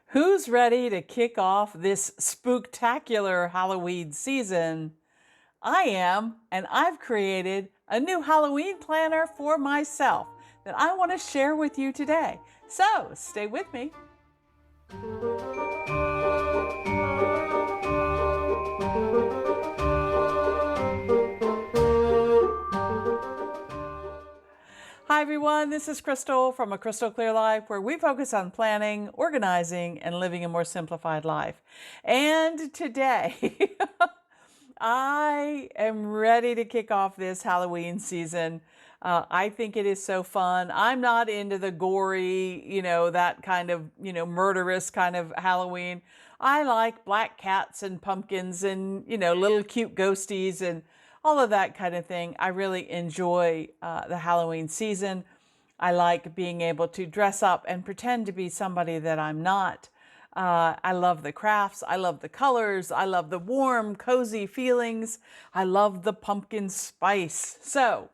Who's ready to kick off this spooktacular Halloween season? I am, and I've created a new Halloween planner for myself that I want to share with you today. So stay with me. Hi everyone, this is Crystal from A Crystal Clear Life, where we focus on planning, organizing, and living a more simplified life. And today, I am ready to kick off this Halloween season. I think it is so fun. I'm not into the gory, that kind of, murderous kind of Halloween. I like black cats and pumpkins and, little cute ghosties and all of that kind of thing. I really enjoy the Halloween season. I like being able to dress up and pretend to be somebody that I'm not. I love the crafts. I love the colors. I love the warm, cozy feelings. I love the pumpkin spice. So,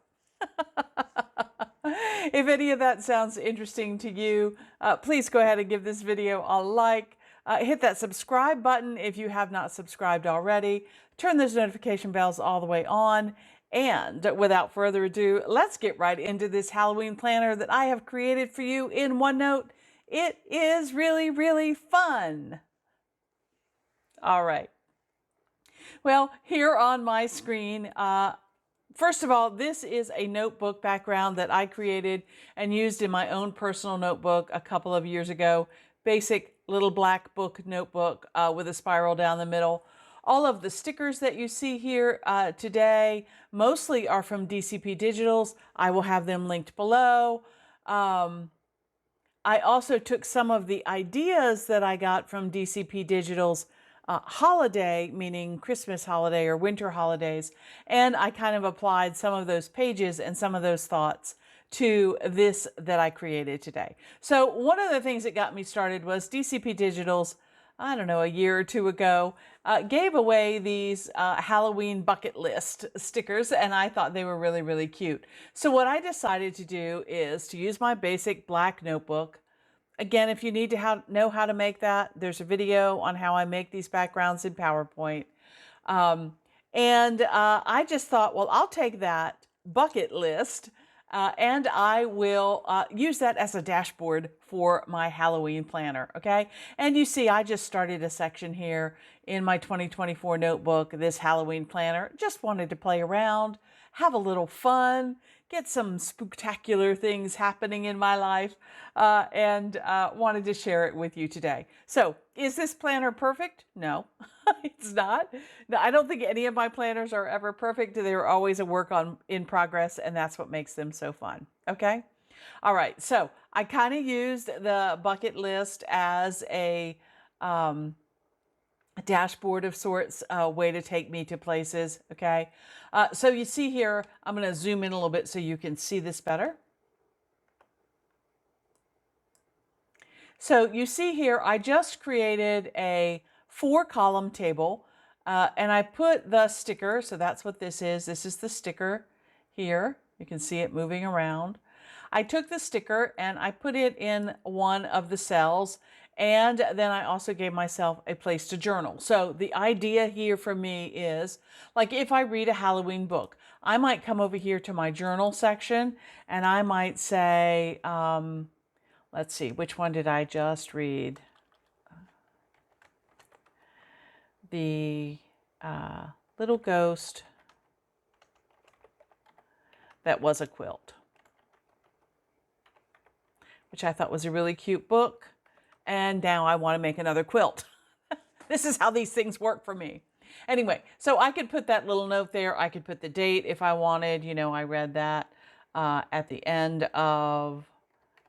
if any of that sounds interesting to you, please go ahead and give this video a like. Hit that subscribe button if you have not subscribed already. Turn those notification bells all the way on. And without further ado, let's get right into this Halloween planner that I have created for you in OneNote. It is really, really fun. All right. Well, here on my screen, first of all, this is a notebook background that I created and used in my own personal notebook a couple of years ago. Basic little black book notebook with a spiral down the middle. All of the stickers that you see here today mostly are from DCP Digitals. I will have them linked below. I also took some of the ideas that I got from DCP Digital's holiday, meaning Christmas holiday or winter holidays, and I kind of applied some of those pages and some of those thoughts to this that I created today. So one of the things that got me started was DCP Digital's, I don't know, a year or two ago, gave away these Halloween bucket list stickers, and I thought they were really, really cute. So what I decided to do is to use my basic black notebook. Again, if you need to know how to make that, there's a video on how I make these backgrounds in PowerPoint. I just thought, well, I'll take that bucket list and I will use that as a dashboard for my Halloween planner, okay? And you see, I just started a section here in my 2024 notebook, this Halloween planner. Just wanted to play around, have a little fun, get some spooktacular things happening in my life, and wanted to share it with you today. So, is this planner perfect? No, it's not. No, I don't think any of my planners are ever perfect. They're always a work in progress, and that's what makes them so fun. Okay? All right, so I kind of used the bucket list as a dashboard of sorts, a way to take me to places, okay? So you see here, I'm going to zoom in a little bit so you can see this better. So you see here, I just created a 4-column table, and I put the sticker, so that's what this is. This is the sticker here. You can see it moving around. I took the sticker and I put it in one of the cells, and then I also gave myself a place to journal. So the idea here for me is, like if I read a Halloween book, I might come over here to my journal section and I might say, let's see, which one did I just read? The little ghost that was a quilt, which I thought was a really cute book. And now I want to make another quilt. This is how these things work for me. Anyway, so I could put that little note there. I could put the date if I wanted. I read that at the end of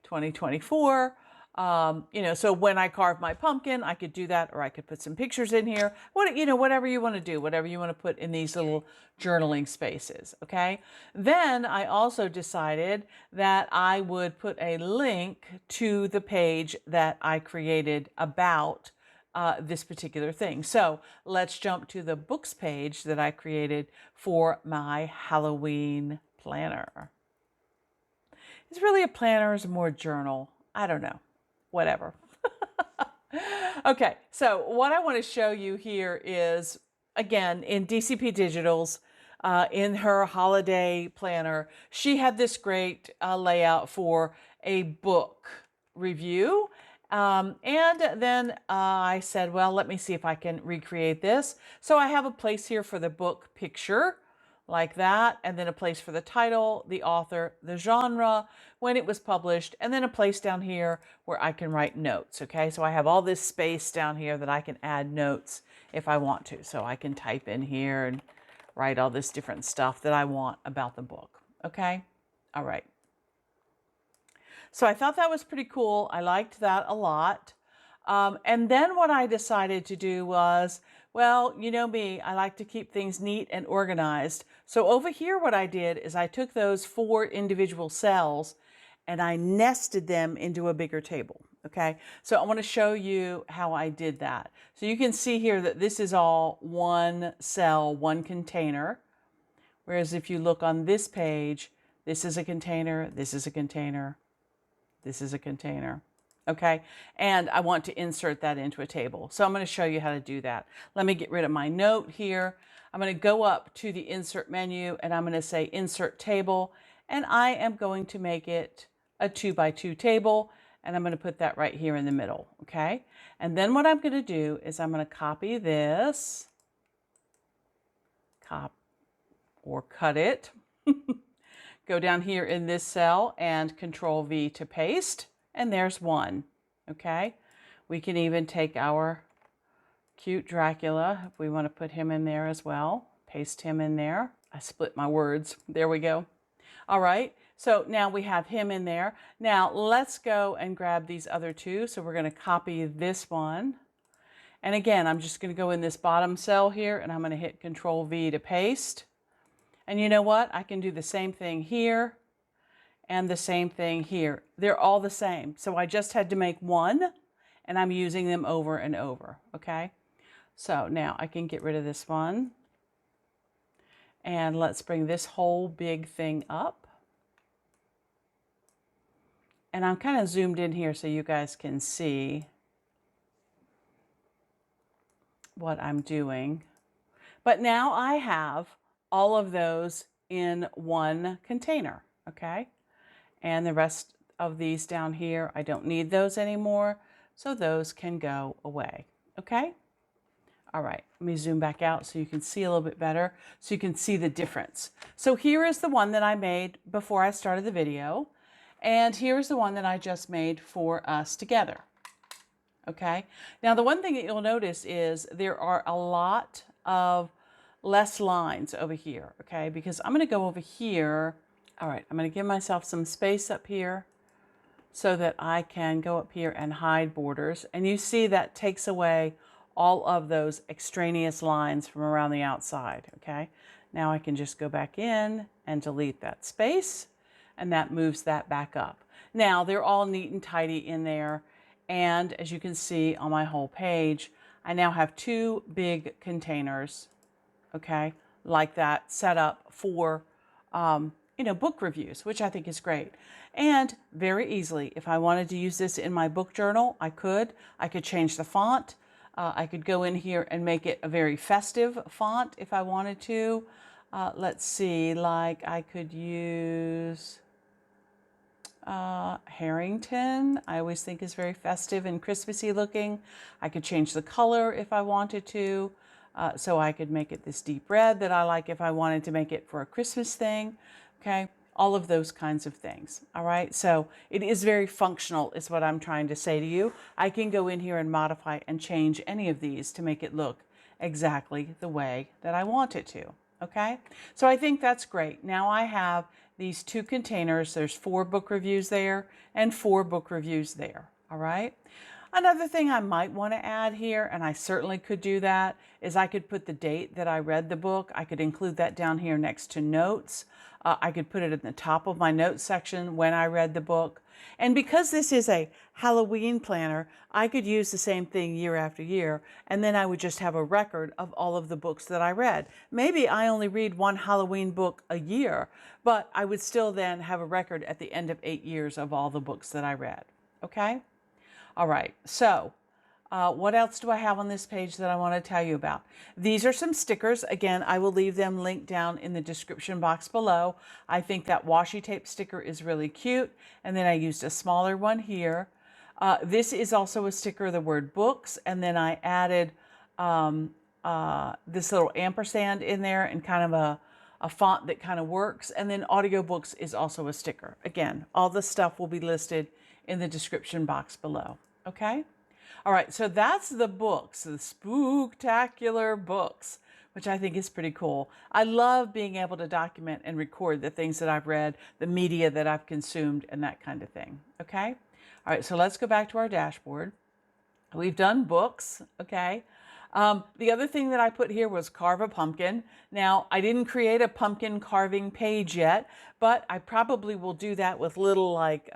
2024. So when I carve my pumpkin, I could do that, or I could put some pictures in here. Whatever you want to do, whatever you want to put in these little journaling spaces, okay? Then I also decided that I would put a link to the page that I created about this particular thing. So let's jump to the books page that I created for my Halloween planner. It's really a planner, it's more journal. I don't know. Whatever. Okay, so what I want to show you here is, again, in DCP Digital's, in her holiday planner, she had this great layout for a book review. And then I said, well, let me see if I can recreate this. So I have a place here for the book picture, like that, and then a place for the title, the author, the genre, when it was published, and then a place down here where I can write notes, okay? So I have all this space down here that I can add notes if I want to. So I can type in here and write all this different stuff that I want about the book, okay? All right. So I thought that was pretty cool. I liked that a lot. And then what I decided to do was, well, you know me, I like to keep things neat and organized. So over here, what I did is I took those 4 individual cells and I nested them into a bigger table. Okay, so I want to show you how I did that. So you can see here that this is all one cell, one container. Whereas if you look on this page, this is a container, this is a container, this is a container. Okay, and I want to insert that into a table. So I'm going to show you how to do that. Let me get rid of my note here. I'm going to go up to the insert menu and I'm going to say insert table, and I am going to make it a 2x2 table, and I'm going to put that right here in the middle. Okay, and then what I'm going to do is I'm going to copy this, or cut it, go down here in this cell and Control V to paste. And there's one, okay? We can even take our cute Dracula, if we want to put him in there as well. Paste him in there. I split my words. There we go. All right, so now we have him in there. Now let's go and grab these other 2. So we're going to copy this one. And again, I'm just going to go in this bottom cell here and I'm going to hit Control V to paste. And you know what? I can do the same thing here and the same thing here. They're all the same. So I just had to make one, and I'm using them over and over, okay? So now I can get rid of this one. And let's bring this whole big thing up. And I'm kind of zoomed in here so you guys can see what I'm doing. But now I have all of those in one container, okay? And the rest of these down here, I don't need those anymore, so those can go away, okay? All right, let me zoom back out so you can see a little bit better, so you can see the difference. So here is the one that I made before I started the video, and here's the one that I just made for us together, okay? Now, the one thing that you'll notice is there are a lot of less lines over here, okay? Because I'm going to go over here. All right, I'm going to give myself some space up here so that I can go up here and hide borders. And you see that takes away all of those extraneous lines from around the outside, okay? Now I can just go back in and delete that space, and that moves that back up. Now they're all neat and tidy in there. And as you can see on my whole page, I now have 2 big containers, okay, like that, set up for you know, book reviews, which I think is great. And very easily, if I wanted to use this in my book journal, I could. I could change the font. I could go in here and make it a very festive font if I wanted to. Let's see, like I could use Harrington. I always think is very festive and Christmassy looking. I could change the color if I wanted to. So I could make it this deep red that I like if I wanted to make it for a Christmas thing. Okay, all of those kinds of things. All right, so it is very functional is what I'm trying to say to you. I can go in here and modify and change any of these to make it look exactly the way that I want it to. Okay, so I think that's great. Now I have these 2 containers. There's 4 book reviews there and 4 book reviews there. All right. Another thing I might want to add here, and I certainly could do that, is I could put the date that I read the book. I could include that down here next to notes. I could put it at the top of my notes section when I read the book. And because this is a Halloween planner, I could use the same thing year after year, and then I would just have a record of all of the books that I read. Maybe I only read 1 Halloween book a year, but I would still then have a record at the end of 8 years of all the books that I read. Okay? All right, so What else do I have on this page that I want to tell you about? These are some stickers. Again, I will leave them linked down in the description box below. I think that washi tape sticker is really cute. And then I used a smaller one here. This is also a sticker, the word books. And then I added this little ampersand in there and kind of a font that kind of works. And then audiobooks is also a sticker. Again, all the stuff will be listed in the description box below. Okay? All right, so that's the books, the Spooktacular books, which I think is pretty cool. I love being able to document and record the things that I've read, the media that I've consumed, and that kind of thing. Okay? All right, so let's go back to our dashboard. We've done books, okay? The other thing that I put here was carve a pumpkin. Now, I didn't create a pumpkin carving page yet, but I probably will do that with little like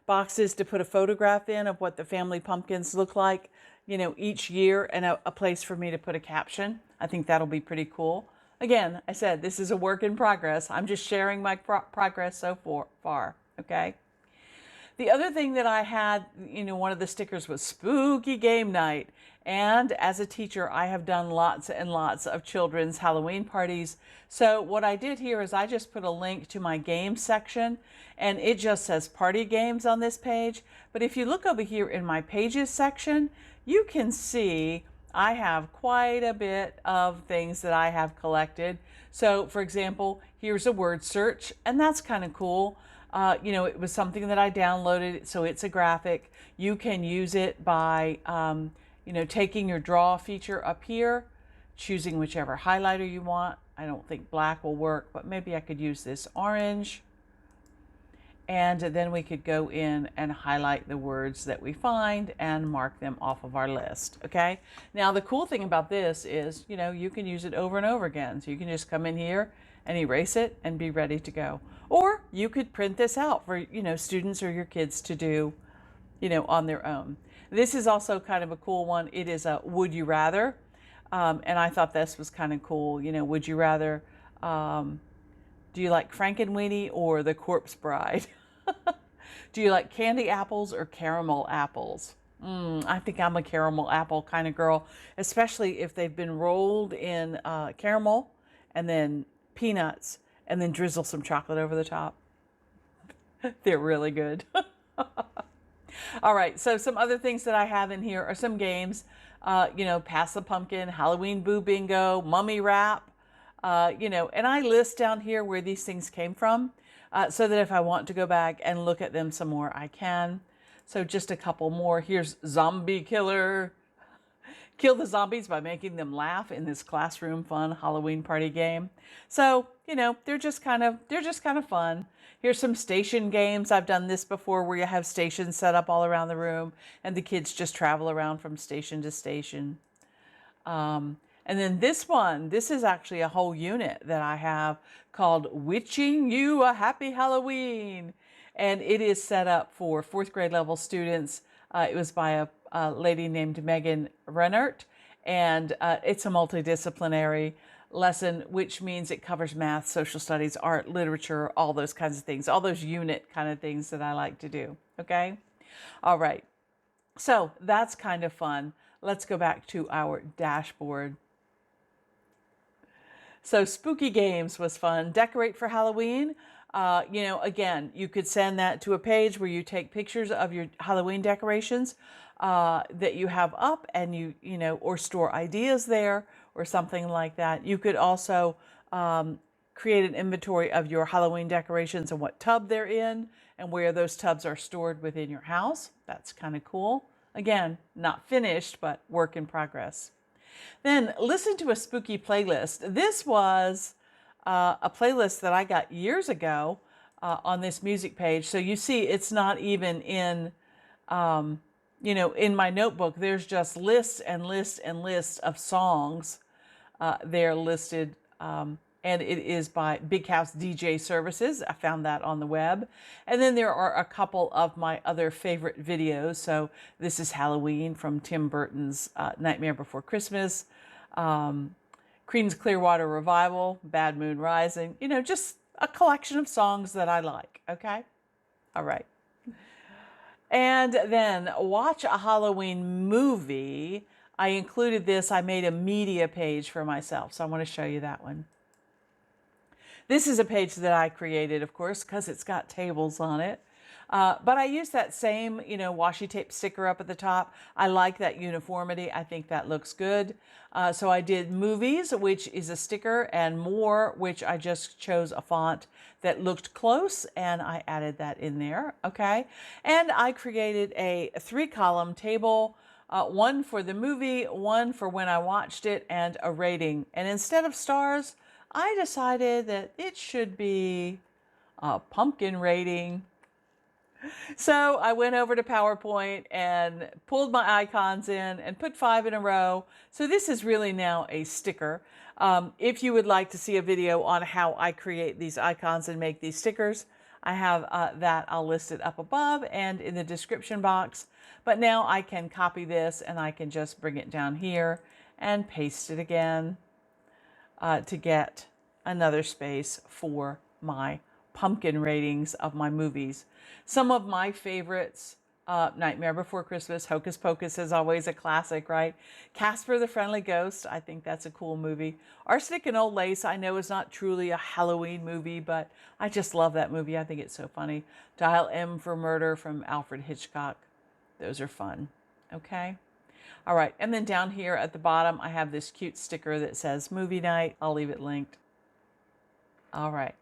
boxes to put a photograph in of what the family pumpkins look like, you know, each year, and a place for me to put a caption. I think that'll be pretty cool. Again, I said this is a work in progress. I'm just sharing my progress so far, okay? The other thing that I had, you know, one of the stickers was spooky game night. And as a teacher, I have done lots and lots of children's Halloween parties. So what I did here is I just put a link to my games section, and it just says party games on this page. But if you look over here in my pages section, you can see I have quite a bit of things that I have collected. So for example, here's a word search, and that's kind of cool. You know, it was something that I downloaded, so it's a graphic. You can use it by, you know, taking your draw feature up here, choosing whichever highlighter you want. I don't think black will work, but maybe I could use this orange. And then we could go in and highlight the words that we find and mark them off of our list, okay? Now, the cool thing about this is, you know, you can use it over and over again. So you can just come in here and erase it and be ready to go. Or you could print this out for, you know, students or your kids to do, you know, on their own. This is also kind of a cool one. It is a would you rather. And I thought this was kind of cool. You know, would you rather, do you like Frankenweenie or the Corpse Bride? Do you like candy apples or caramel apples? I think I'm a caramel apple kind of girl, especially if they've been rolled in caramel and then peanuts and then drizzle some chocolate over the top. They're really good. All right, so some other things that I have in here are some games, you know, Pass the Pumpkin, Halloween Boo Bingo, Mummy Rap, you know, and I list down here where these things came from so that if I want to go back and look at them some more, I can. So just a couple more. Here's Zombie Killer. Kill the zombies by making them laugh in this classroom fun Halloween party game. So, you know, they're just kind of fun. Here's some station games. I've done this before where you have stations set up all around the room and the kids just travel around from station to station. And then this one, this is actually a whole unit that I have called Witching You a Happy Halloween. And it is set up for 4th grade level students. It was by a lady named Megan Rennert, and it's a multidisciplinary lesson, which means it covers math, social studies, art, literature, all those kinds of things, all those unit kind of things that I like to do, okay? All right, so that's kind of fun. Let's go back to our dashboard. So spooky games was fun. Decorate for Halloween. You know, again, you could send that to a page where you take pictures of your Halloween decorations that you have up, and you know, or store ideas there or something like that. You could also create an inventory of your Halloween decorations and what tub they're in and where those tubs are stored within your house. That's kind of cool. Again, not finished, but work in progress. Then listen to a spooky playlist. This was a playlist that I got years ago on this music page. So you see, it's not even in, you know, in my notebook. There's just lists and lists and lists of songs. They're listed, and it is by Big House DJ Services. I found that on the web. And then there are a couple of my other favorite videos. So this is Halloween from Tim Burton's Nightmare Before Christmas. Creedence Clearwater Revival, Bad Moon Rising, you know, just a collection of songs that I like, okay? All right. And then watch a Halloween movie. I included this. I made a media page for myself, so I want to show you that one. This is a page that I created, of course, because it's got tables on it. But I use that same, washi tape sticker up at the top. I like that uniformity. I think that looks good. So I did movies, which is a sticker, and more, which I just chose a font that looked close, and I added that in there, okay? And I created a 3-column table, one for the movie, one for when I watched it, and a rating. And instead of stars, I decided that it should be a pumpkin rating. So I went over to PowerPoint and pulled my icons in and put 5 in a row. So this is really now a sticker. If you would like to see a video on how I create these icons and make these stickers, I have that. I'll list it up above and in the description box. But now I can copy this and I can just bring it down here and paste it again to get another space for my pumpkin ratings of my movies. Some of my favorites, Nightmare Before Christmas, Hocus Pocus is always a classic, right? Casper the Friendly Ghost, I think that's a cool movie. Arsenic and Old Lace, I know is not truly a Halloween movie, but I just love that movie. I think it's so funny. Dial M for Murder from Alfred Hitchcock. Those are fun, okay? All right, and then down here at the bottom, I have this cute sticker that says Movie Night. I'll leave it linked. All right.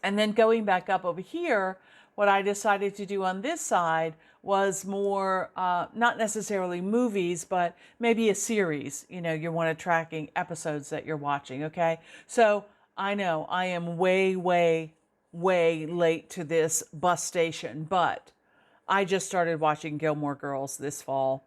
And then going back up over here, what I decided to do on this side was more, not necessarily movies, but maybe a series. You want to tracking episodes that you're watching, okay? So I know I am way, way, way late to this bus station, but I just started watching Gilmore Girls this fall.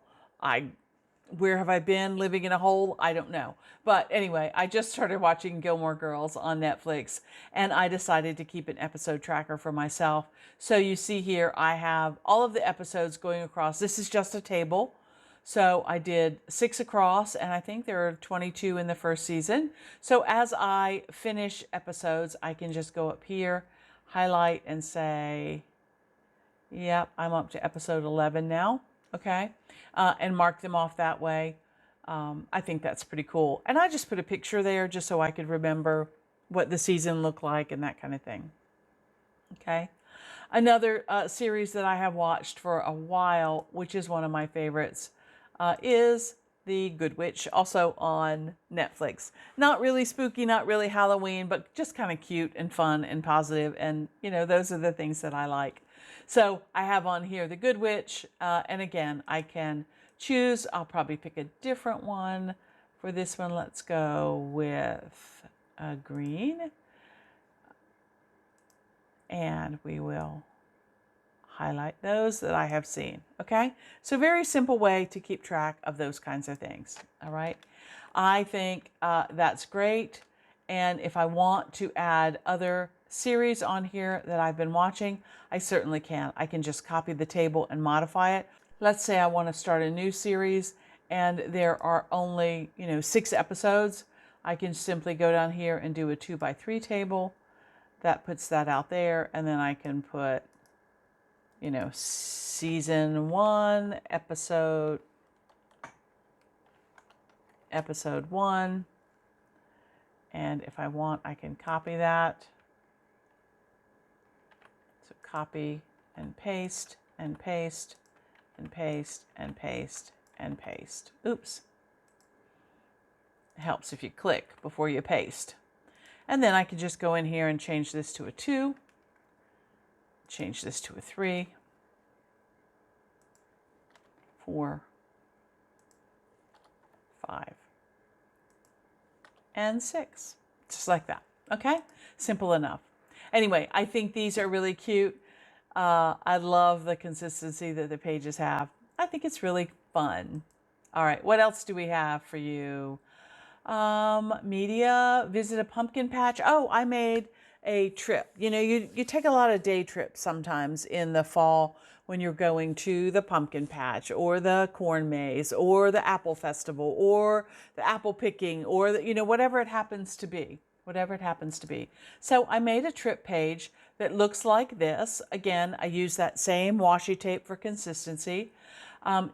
Where have I been? Living in a hole? I don't know. But anyway, I just started watching Gilmore Girls on Netflix, and I decided to keep an episode tracker for myself. So you see here, I have all of the episodes going across. This is just a table. So I did 6 across, and I think there are 22 in the first season. So as I finish episodes, I can just go up here, highlight, and say, yep, I'm up to episode 11 now. Okay, and mark them off that way. I think that's pretty cool. And I just put a picture there just so I could remember what the season looked like and that kind of thing. Okay, another series that I have watched for a while, which is one of my favorites, is The Good Witch, also on Netflix. Not really spooky, not really Halloween, but just kind of cute and fun and positive, and those are the things that I like. So I have on here The Good Witch, and again, I can choose. I'll probably pick a different one. For this one, let's go with green. And we will highlight those that I have seen, okay? So very simple way to keep track of those kinds of things, all right? I think that's great. And if I want to add other series on here that I've been watching, I certainly can. I can just copy the table and modify it. Let's say I want to start a new series and there are only 6 episodes. I can simply go down here and do a 2x3 table. That puts that out there, and then I can put season 1, episode 1, and if I want, I can copy that. So copy and paste and paste and paste and paste and paste. Oops. It helps if you click before you paste. And then I can just go in here and change this to a 2, change this to a 3, 4, 5, and 6. Just like that. Okay? Simple enough. Anyway, I think these are really cute. I love the consistency that the pages have. I think it's really fun. All right, what else do we have for you? Media, visit a pumpkin patch. Oh, I made a trip. You take a lot of day trips sometimes in the fall when you're going to the pumpkin patch or the corn maze or the apple festival or the apple picking or whatever it happens to be. whatever it happens to be. So I made a trip page that looks like this. Again, I use that same washi tape for consistency.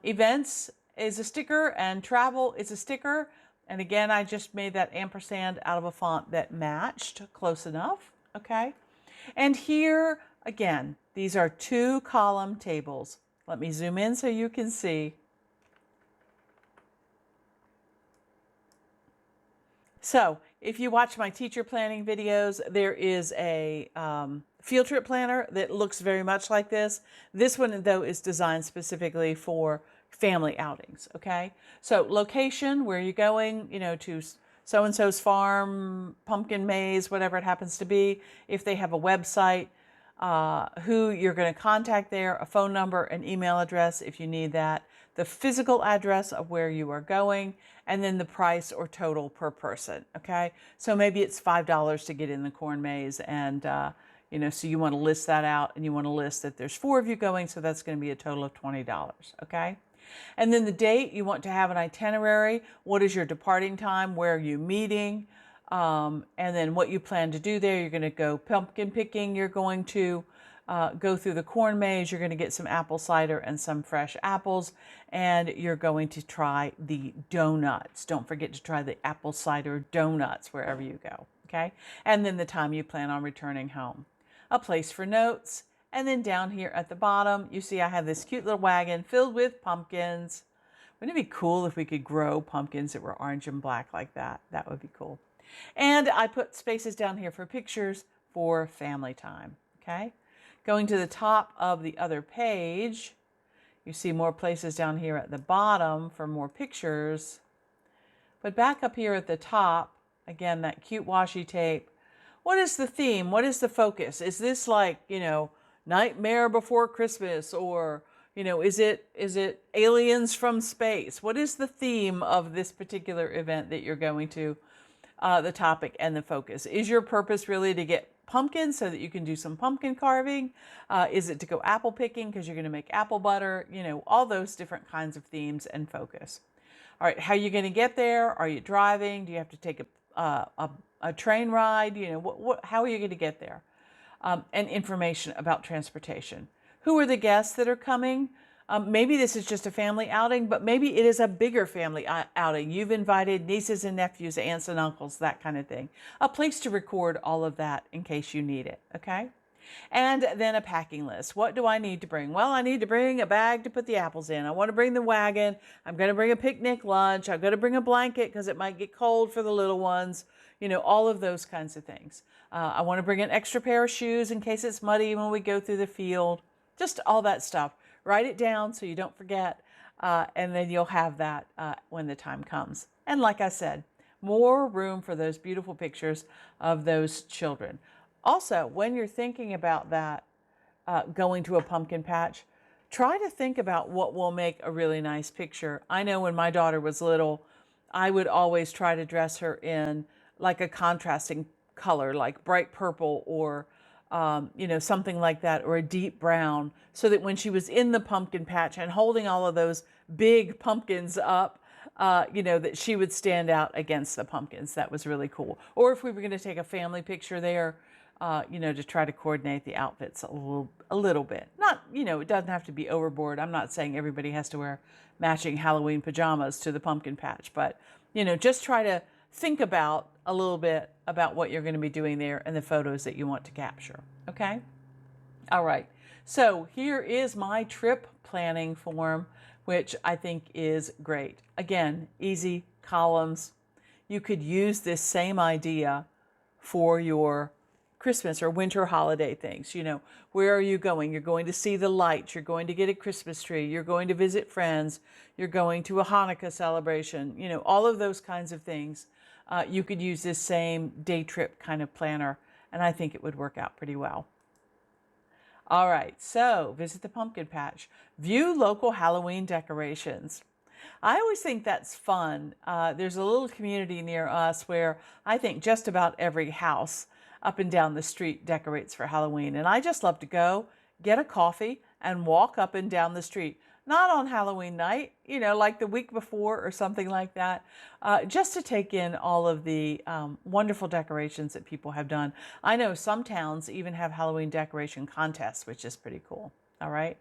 Events is a sticker and travel is a sticker. And again, I just made that ampersand out of a font that matched close enough, okay? And here, again, these are 2-column tables. Let me zoom in so you can see. So if you watch my teacher planning videos, there is a field trip planner that looks very much like this. This one, though, is designed specifically for family outings, okay? So location, where you're going, you know, to so-and-so's farm, pumpkin maze, whatever it happens to be. If they have a website, who you're going to contact there, a phone number, an email address if you need that, the physical address of where you are going, and then the price or total per person, okay? So maybe it's $5 to get in the corn maze, and you know, so you want to list that out, and you want to list that there's 4 of you going, so that's going to be a total of $20, okay? And then the date, you want to have an itinerary. What is your departing time? Where are you meeting? And then what you plan to do there. You're going to go pumpkin picking. You're going to go through the corn maze. You're going to get some apple cider and some fresh apples. And you're going to try the donuts. Don't forget to try the apple cider donuts wherever you go. Okay? And then the time you plan on returning home. A place for notes. And then down here at the bottom, you see I have this cute little wagon filled with pumpkins. Wouldn't it be cool if we could grow pumpkins that were orange and black like that? That would be cool. And I put spaces down here for pictures for family time, okay? Going to the top of the other page, you see more places down here at the bottom for more pictures. But back up here at the top, again, that cute washi tape. What is the theme? What is the focus? Is this like, you know, Nightmare Before Christmas, or, you know, is it aliens from space? What is the theme of this particular event that you're going to? The topic and the focus. Is your purpose really to get pumpkins so that you can do some pumpkin carving? Is it to go apple picking because you're going to make apple butter? You know, all those different kinds of themes and focus. All right, how are you going to get there? Are you driving? Do you have to take a train ride? You know, how are you going to get there? And information about transportation. Who are the guests that are coming? Maybe this is just a family outing, but maybe it is a bigger family outing. You've invited nieces and nephews, aunts and uncles, that kind of thing. A place to record all of that in case you need it, okay? And then a packing list. What do I need to bring? Well, I need to bring a bag to put the apples in. I want to bring the wagon. I'm going to bring a picnic lunch. I'm going to bring a blanket because it might get cold for the little ones. You know, all of those kinds of things. I want to bring an extra pair of shoes in case it's muddy when we go through the field. Just all that stuff. Write it down so you don't forget, and then you'll have that when the time comes. And like I said, more room for those beautiful pictures of those children. Also, when you're thinking about that, going to a pumpkin patch, try to think about what will make a really nice picture. I know when my daughter was little, I would always try to dress her in like a contrasting color, like bright purple or you know, something like that, or a deep brown, so that when she was in the pumpkin patch and holding all of those big pumpkins up, you know, that she would stand out against the pumpkins. That was really cool. Or if we were going to take a family picture there, you know, to try to coordinate the outfits a little bit. Not, you know, it doesn't have to be overboard. I'm not saying everybody has to wear matching Halloween pajamas to the pumpkin patch, but, you know, just try to think about a little bit about what you're going to be doing there and the photos that you want to capture. Okay? All right. So here is my trip planning form, which I think is great. Again, easy columns. You could use this same idea for your Christmas or winter holiday things. You know, where are you going? You're going to see the lights. You're going to get a Christmas tree. You're going to visit friends. You're going to a Hanukkah celebration. You know, all of those kinds of things. You could use this same day trip kind of planner, and I think it would work out pretty well. All right, so visit the pumpkin patch. View local Halloween decorations. I always think that's fun. There's a little community near us where I think just about every house up and down the street decorates for Halloween. And I just love to go, get a coffee, and walk up and down the street. not on Halloween night, you know, like the week before or something like that, just to take in all of the wonderful decorations that people have done. I know some towns even have Halloween decoration contests, which is pretty cool. All right.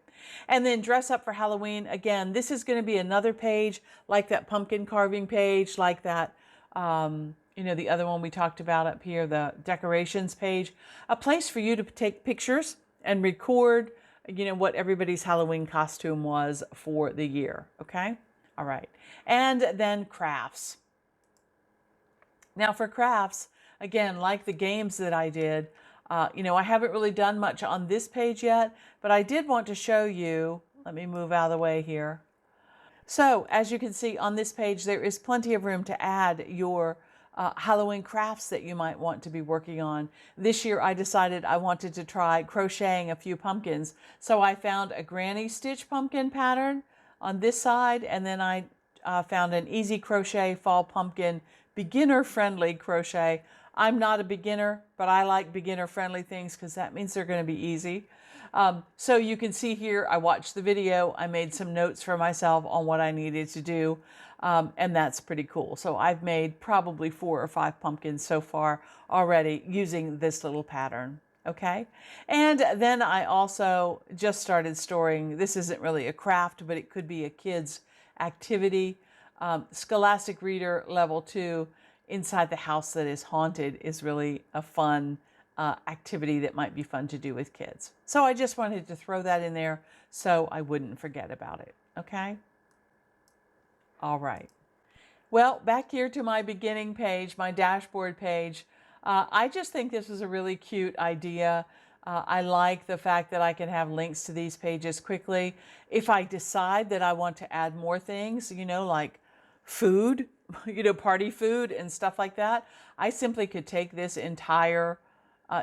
And then dress up for Halloween. Again, this is going to be another page like that pumpkin carving page, like that, you know, the other one we talked about up here, the decorations page, a place for you to take pictures and record, you know, what everybody's Halloween costume was for the year. Okay. All right. And then crafts. Now for crafts, again, like the games that I did, you know, I haven't really done much on this page yet, but I did want to show you, let me move out of the way here. So as you can see on this page, there is plenty of room to add your Halloween crafts that you might want to be working on. This year I decided I wanted to try crocheting a few pumpkins. So I found a granny stitch pumpkin pattern on this side, and then I found an easy crochet fall pumpkin beginner friendly crochet. I'm not a beginner, but I like beginner friendly things because that means they're going to be easy. So you can see here, I watched the video, I made some notes for myself on what I needed to do, and that's pretty cool. So I've made probably 4 or 5 pumpkins so far already using this little pattern. Okay. And then I also just started storing, this isn't really a craft, but it could be a kid's activity. Scholastic Reader Level 2, Inside the House That Is Haunted, is really a fun activity that might be fun to do with kids. So I just wanted to throw that in there so I wouldn't forget about it. Okay? All right. Well, back here to my beginning page, my dashboard page, I just think this is a really cute idea. I like the fact that I can have links to these pages quickly. If I decide that I want to add more things, you know, like food, you know, party food and stuff like that, I simply could take this entire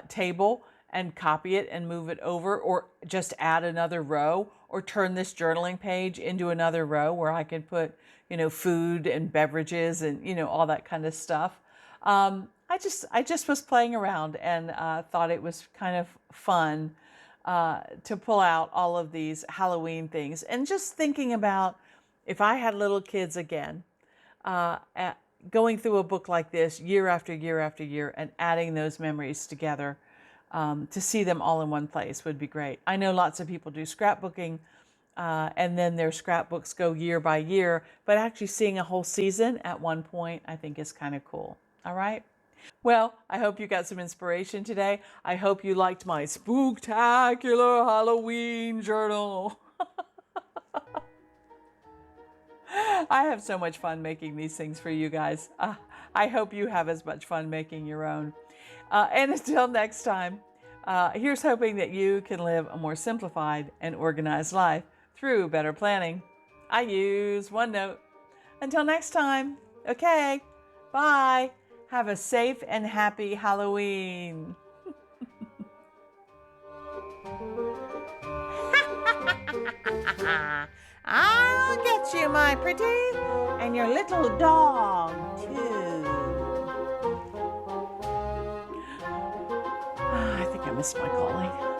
table and copy it and move it over, or just add another row, or turn this journaling page into another row where I could put, you know, food and beverages and, you know, all that kind of stuff. I just was playing around and thought it was kind of fun to pull out all of these Halloween things, and just thinking about if I had little kids again, going through a book like this year after year after year and adding those memories together, to see them all in one place would be great. I know lots of people do scrapbooking, and then their scrapbooks go year by year, but actually seeing a whole season at one point, I think is kind of cool. All right. Well, I hope you got some inspiration today. I hope you liked my spooktacular Halloween journal. I have so much fun making these things for you guys. I hope you have as much fun making your own. And until next time, here's hoping that you can live a more simplified and organized life through better planning. I use OneNote. Until next time, okay, bye. Have a safe and happy Halloween. I'll get you, my pretty, and your little dog, too. I think I missed my calling.